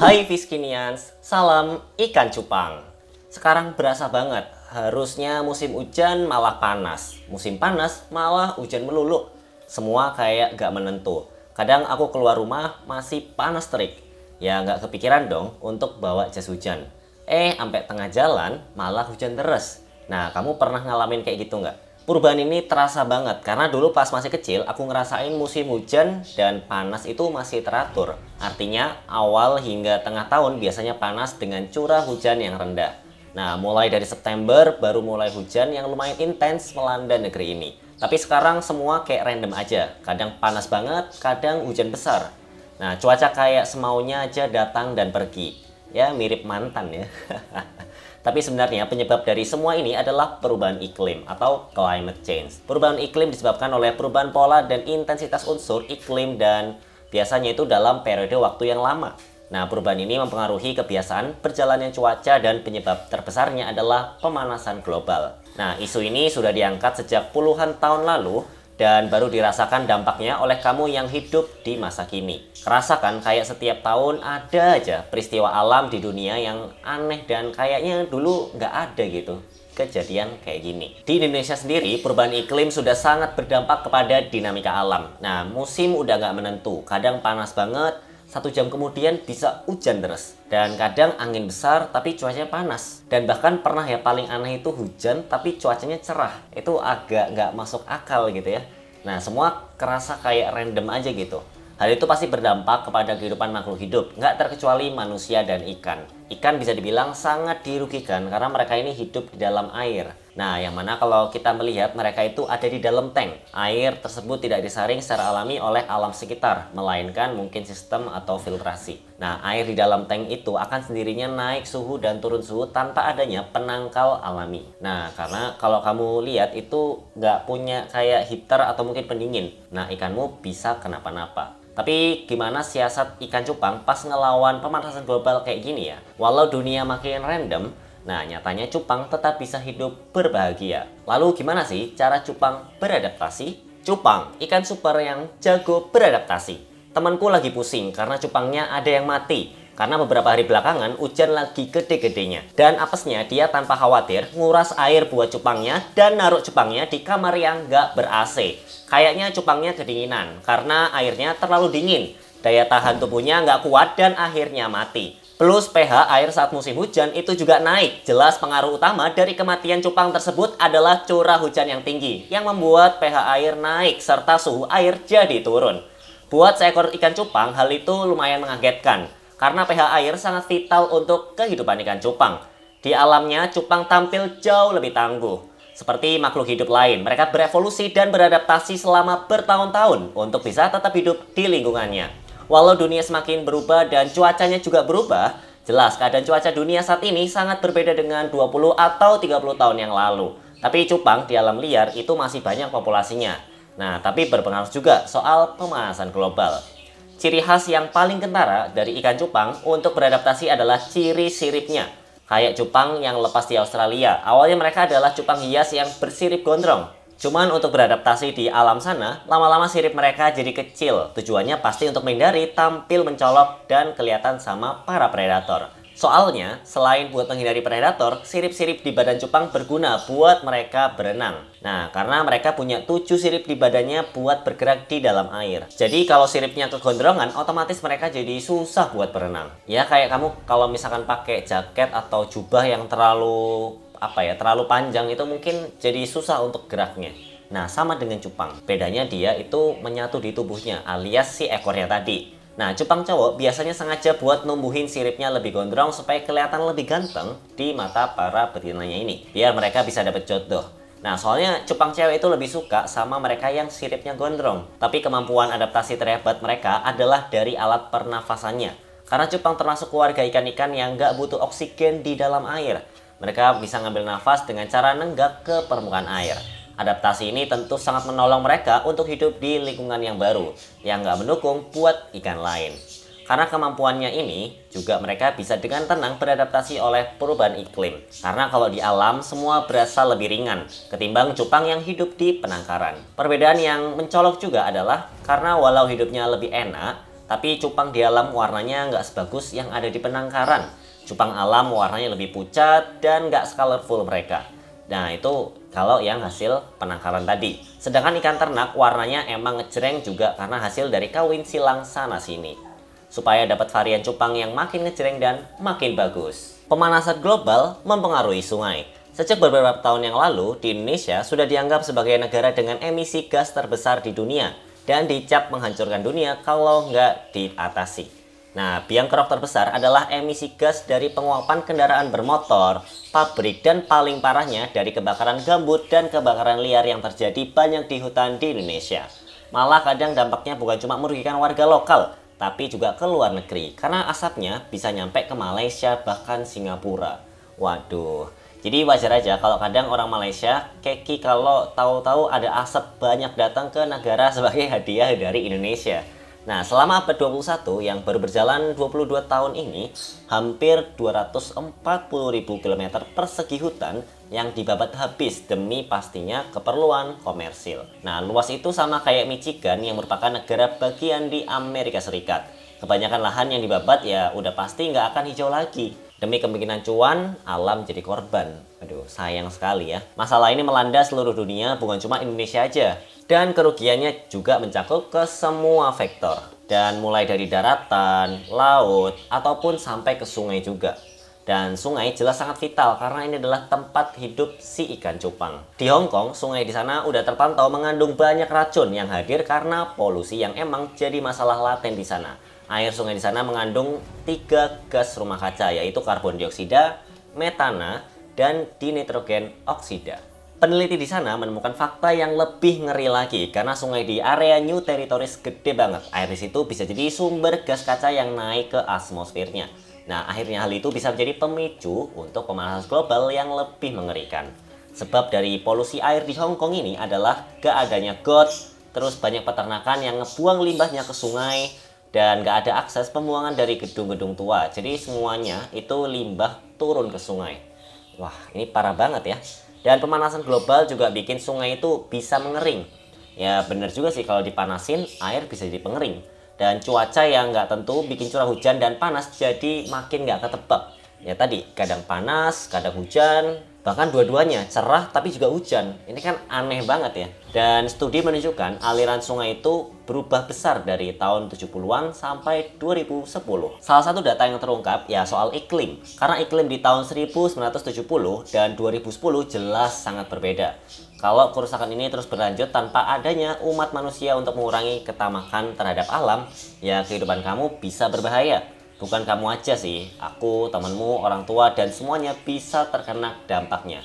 Hai Fiskinians, salam ikan cupang. Sekarang berasa banget, harusnya musim hujan malah panas. Musim panas malah hujan melulu. Semua kayak gak menentu. Kadang aku keluar rumah masih panas terik. Ya gak kepikiran dong untuk bawa jas hujan. Sampai tengah jalan malah hujan deras. Nah, kamu pernah ngalamin kayak gitu nggak? Perubahan ini terasa banget karena dulu pas masih kecil aku ngerasain musim hujan dan panas itu masih teratur. Artinya awal hingga tengah tahun biasanya panas dengan curah hujan yang rendah. Nah, mulai dari September baru mulai hujan yang lumayan intens melanda negeri ini. Tapi sekarang semua kayak random aja. Kadang panas banget, kadang hujan besar. Nah, cuaca kayak semaunya aja datang dan pergi. Ya, mirip mantan ya. Tapi sebenarnya penyebab dari semua ini adalah perubahan iklim atau climate change. Perubahan iklim disebabkan oleh perubahan pola dan intensitas unsur iklim dan biasanya itu dalam periode waktu yang lama. Nah, perubahan ini mempengaruhi kebiasaan perjalanan cuaca dan penyebab terbesarnya adalah pemanasan global. Nah, isu ini sudah diangkat sejak puluhan tahun lalu dan baru dirasakan dampaknya oleh kamu yang hidup di masa kini. Kerasakan kayak setiap tahun ada aja peristiwa alam di dunia yang aneh dan kayaknya dulu nggak ada gitu kejadian kayak gini. Di Indonesia sendiri, perubahan iklim sudah sangat berdampak kepada dinamika alam. Nah, musim udah nggak menentu, kadang panas banget, 1 jam kemudian bisa hujan deras. Dan kadang angin besar tapi cuacanya panas. Dan bahkan pernah ya paling aneh itu hujan tapi cuacanya cerah. Itu agak nggak masuk akal gitu ya. Nah, semua kerasa kayak random aja gitu. Hal itu pasti berdampak kepada kehidupan makhluk hidup, nggak terkecuali manusia dan ikan. Ikan bisa dibilang sangat dirugikan karena mereka ini hidup di dalam air. Nah, yang mana kalau kita melihat mereka itu ada di dalam tank. Air tersebut tidak disaring secara alami oleh alam sekitar, melainkan mungkin sistem atau filtrasi. Nah, air di dalam tank itu akan sendirinya naik suhu dan turun suhu tanpa adanya penangkal alami. Nah, karena kalau kamu lihat itu nggak punya kayak heater atau mungkin pendingin. Nah, ikanmu bisa kenapa-napa. Tapi gimana siasat ikan cupang pas ngelawan pemanasan global kayak gini ya? Walau dunia makin random, nah nyatanya cupang tetap bisa hidup berbahagia. Lalu gimana sih cara cupang beradaptasi? Cupang, ikan super yang jago beradaptasi. Temanku lagi pusing karena cupangnya ada yang mati. Karena beberapa hari belakangan hujan lagi gede-gedenya. Dan apesnya dia tanpa khawatir nguras air buat cupangnya dan naruh cupangnya di kamar yang nggak ber-AC. Kayaknya cupangnya kedinginan karena airnya terlalu dingin. Daya tahan tubuhnya nggak kuat dan akhirnya mati. Plus pH air saat musim hujan itu juga naik. Jelas pengaruh utama dari kematian cupang tersebut adalah curah hujan yang tinggi yang membuat pH air naik serta suhu air jadi turun. Buat seekor ikan cupang hal itu lumayan mengagetkan. Karena pH air sangat vital untuk kehidupan ikan cupang. Di alamnya, cupang tampil jauh lebih tangguh. Seperti makhluk hidup lain, mereka berevolusi dan beradaptasi selama bertahun-tahun untuk bisa tetap hidup di lingkungannya. Walau dunia semakin berubah dan cuacanya juga berubah, jelas keadaan cuaca dunia saat ini sangat berbeda dengan 20 atau 30 tahun yang lalu. Tapi cupang di alam liar itu masih banyak populasinya. Nah, tapi berpengaruh juga soal pemanasan global. Ciri khas yang paling kentara dari ikan cupang untuk beradaptasi adalah ciri siripnya. Kayak cupang yang lepas di Australia, awalnya mereka adalah cupang hias yang bersirip gondrong. Cuman untuk beradaptasi di alam sana, lama-lama sirip mereka jadi kecil. Tujuannya pasti untuk menghindari tampil mencolok dan kelihatan sama para predator. Soalnya, selain buat menghindari predator, sirip-sirip di badan cupang berguna buat mereka berenang. Nah, karena mereka punya 7 sirip di badannya buat bergerak di dalam air. Jadi kalau siripnya kegondrongan, otomatis mereka jadi susah buat berenang. Ya kayak kamu kalau misalkan pakai jaket atau jubah yang terlalu panjang itu mungkin jadi susah untuk geraknya. Nah, sama dengan cupang. Bedanya dia itu menyatu di tubuhnya alias si ekornya tadi. Nah, cupang cowok biasanya sengaja buat numbuhin siripnya lebih gondrong supaya kelihatan lebih ganteng di mata para betinanya ini. Biar mereka bisa dapet jodoh. Nah, soalnya cupang cewek itu lebih suka sama mereka yang siripnya gondrong. Tapi kemampuan adaptasi terhebat mereka adalah dari alat pernafasannya. Karena cupang termasuk keluarga ikan-ikan yang nggak butuh oksigen di dalam air. Mereka bisa ngambil nafas dengan cara nenggak ke permukaan air. Adaptasi ini tentu sangat menolong mereka untuk hidup di lingkungan yang baru, yang nggak mendukung buat ikan lain. Karena kemampuannya ini, juga mereka bisa dengan tenang beradaptasi oleh perubahan iklim. Karena kalau di alam, semua berasa lebih ringan, ketimbang cupang yang hidup di penangkaran. Perbedaan yang mencolok juga adalah, karena walau hidupnya lebih enak, Tapi cupang di alam warnanya nggak sebagus yang ada di penangkaran. Cupang alam warnanya lebih pucat dan nggak secolorful mereka. Nah itu kalau yang hasil penangkaran tadi. Sedangkan ikan ternak warnanya emang ngejreng juga karena hasil dari kawin silang sana sini. Supaya dapat varian cupang yang makin ngejreng dan makin bagus. Pemanasan global mempengaruhi sungai. Sejak beberapa tahun yang lalu, di Indonesia sudah dianggap sebagai negara dengan emisi gas terbesar di dunia dan dicap menghancurkan dunia kalau nggak diatasi. Nah, biang kerok terbesar adalah emisi gas dari penguapan kendaraan bermotor, pabrik, dan paling parahnya dari kebakaran gambut dan kebakaran liar yang terjadi banyak di hutan di Indonesia. Malah kadang dampaknya bukan cuma merugikan warga lokal, tapi juga ke luar negeri karena asapnya bisa nyampe ke Malaysia bahkan Singapura. Waduh. Jadi wajar aja kalau kadang orang Malaysia keki kalau tahu-tahu ada asap banyak datang ke negara sebagai hadiah dari Indonesia. Nah, selama abad 21 yang baru berjalan 22 tahun ini, hampir 240.000 km persegi hutan yang dibabat habis demi pastinya keperluan komersil. Nah, luas itu sama kayak Michigan yang merupakan negara bagian di Amerika Serikat. Kebanyakan lahan yang dibabat ya udah pasti nggak akan hijau lagi. Demi kemungkinan cuan, alam jadi korban. Aduh, sayang sekali ya. Masalah ini melanda seluruh dunia, bukan cuma Indonesia aja. Dan kerugiannya juga mencakup ke semua sektor. Dan mulai dari daratan, laut, ataupun sampai ke sungai juga. Dan sungai jelas sangat vital karena ini adalah tempat hidup si ikan cupang. Di Hong Kong, sungai di sana udah terpantau mengandung banyak racun yang hadir karena polusi yang emang jadi masalah laten di sana. Air sungai di sana mengandung 3 gas rumah kaca, yaitu karbon dioksida, metana, dan dinitrogen oksida. Peneliti di sana menemukan fakta yang lebih ngeri lagi karena sungai di area New Territories gede banget. Air di situ bisa jadi sumber gas kaca yang naik ke atmosfernya. Nah, akhirnya hal itu bisa menjadi pemicu untuk pemanasan global yang lebih mengerikan. Sebab dari polusi air di Hong Kong ini adalah gak adanya got, terus banyak peternakan yang ngebuang limbahnya ke sungai, dan gak ada akses pembuangan dari gedung-gedung tua. Jadi semuanya itu limbah turun ke sungai. Wah, ini parah banget ya. Dan pemanasan global juga bikin sungai itu bisa mengering. Ya bener juga sih kalau dipanasin air bisa jadi pengering. Dan cuaca yang nggak tentu bikin curah hujan dan panas jadi makin nggak ketebak. Ya tadi kadang panas, kadang hujan, bahkan dua-duanya cerah tapi juga hujan. Ini kan aneh banget ya. Dan studi menunjukkan aliran sungai itu berubah besar dari tahun 70-an sampai 2010. Salah satu data yang terungkap ya soal iklim. Karena iklim di tahun 1970 dan 2010 jelas sangat berbeda. Kalau kerusakan ini terus berlanjut tanpa adanya umat manusia untuk mengurangi ketamakan terhadap alam, ya kehidupan kamu bisa berbahaya. Bukan kamu aja sih, aku, temanmu, orang tua, dan semuanya bisa terkena dampaknya.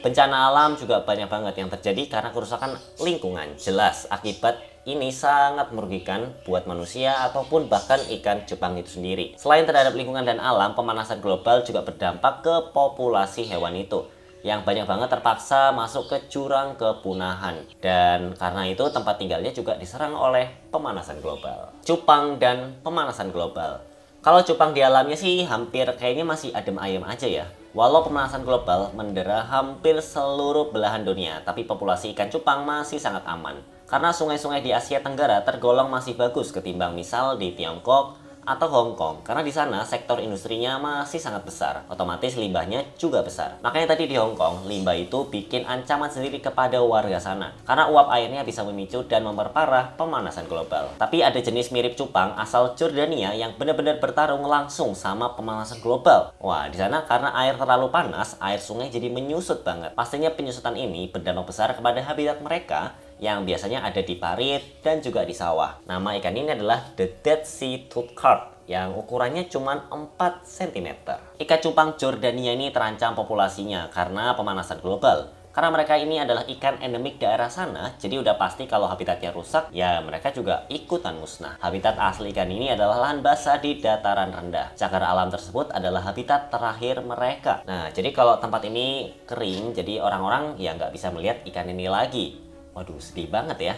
Bencana alam juga banyak banget yang terjadi karena kerusakan lingkungan. Jelas, akibat ini sangat merugikan buat manusia ataupun bahkan ikan cupang itu sendiri. Selain terhadap lingkungan dan alam, pemanasan global juga berdampak ke populasi hewan itu, yang banyak banget terpaksa masuk ke jurang kepunahan. Dan karena itu tempat tinggalnya juga diserang oleh pemanasan global. Cupang dan pemanasan global. Kalau cupang di alamnya sih hampir kayaknya masih adem ayem aja ya. Walau pemanasan global mendera hampir seluruh belahan dunia, tapi populasi ikan cupang masih sangat aman. Karena sungai-sungai di Asia Tenggara tergolong masih bagus ketimbang misal di Tiongkok atau Hong Kong, karena di sana sektor industrinya masih sangat besar, otomatis limbahnya juga besar. Makanya tadi di Hong Kong, limbah itu bikin ancaman sendiri kepada warga sana, karena uap airnya bisa memicu dan memperparah pemanasan global. Tapi ada jenis mirip cupang asal Jordania yang benar-benar bertarung langsung sama pemanasan global. Wah, di sana karena air terlalu panas, air sungai jadi menyusut banget. Pastinya penyusutan ini berdampak besar kepada habitat mereka yang biasanya ada di parit dan juga di sawah. Nama ikan ini adalah The Dead Sea Tooth Carp yang ukurannya cuma 4 cm. Ikan cupang Jordania ini terancam populasinya karena pemanasan global. Karena mereka ini adalah ikan endemik daerah sana, jadi udah pasti kalau habitatnya rusak, ya mereka juga ikutan musnah. Habitat asli ikan ini adalah lahan basah di dataran rendah. Cagar alam tersebut adalah habitat terakhir mereka. Nah, jadi kalau tempat ini kering, jadi orang-orang ya nggak bisa melihat ikan ini lagi. Waduh, sedih banget ya.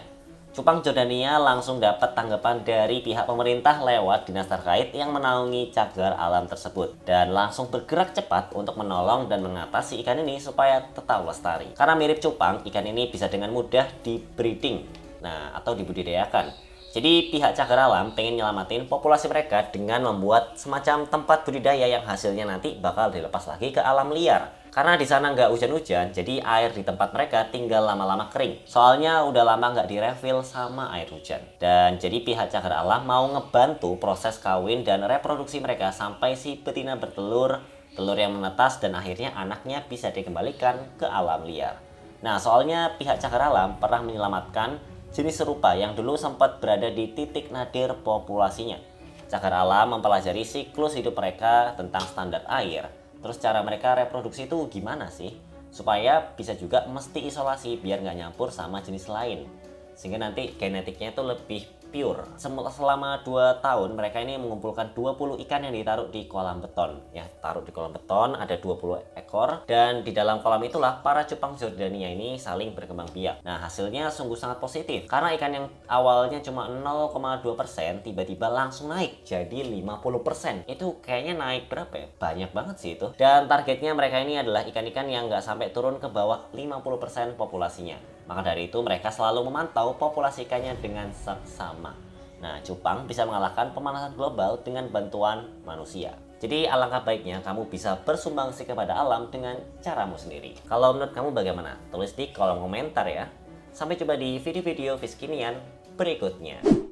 Cupang Jordania langsung dapat tanggapan dari pihak pemerintah lewat dinas terkait yang menaungi cagar alam tersebut. Dan langsung bergerak cepat untuk menolong dan mengatasi ikan ini supaya tetap lestari. Karena mirip cupang, ikan ini bisa dengan mudah dibreeding, nah atau dibudidayakan. Jadi pihak Cagar Alam pengen nyelamatin populasi mereka dengan membuat semacam tempat budidaya yang hasilnya nanti bakal dilepas lagi ke alam liar. Karena di sana nggak hujan-hujan, jadi air di tempat mereka tinggal lama-lama kering. Soalnya udah lama nggak direfill sama air hujan. Dan jadi pihak Cagar Alam mau ngebantu proses kawin dan reproduksi mereka sampai si betina bertelur, telur yang menetas, dan akhirnya anaknya bisa dikembalikan ke alam liar. Nah, soalnya pihak Cagar Alam pernah menyelamatkan jenis serupa yang dulu sempat berada di titik nadir populasinya. Cagar Alam mempelajari siklus hidup mereka tentang standar air. Terus cara mereka reproduksi itu gimana sih? Supaya bisa juga mesti isolasi biar nggak nyampur sama jenis lain. Sehingga nanti genetiknya itu lebih pure. Selama 2 tahun mereka ini mengumpulkan 20 ikan yang ditaruh di kolam beton. Ya, taruh di kolam beton ada 20 ekor, dan di dalam kolam itulah para cupang Jordania ini saling berkembang biak. Nah, hasilnya sungguh sangat positif karena ikan yang awalnya cuma 0,2% tiba-tiba langsung naik jadi 50%. Itu kayaknya naik berapa ya? Banyak banget sih itu. Dan targetnya mereka ini adalah ikan-ikan yang nggak sampai turun ke bawah 50% populasinya. Maka dari itu mereka selalu memantau populasi ikannya dengan seksama. Nah, cupang bisa mengalahkan pemanasan global dengan bantuan manusia. Jadi alangkah baiknya kamu bisa bersumbangsi kepada alam dengan caramu sendiri. Kalau menurut kamu bagaimana? Tulis di kolom komentar ya. Sampai jumpa di video-video Fiskinian berikutnya.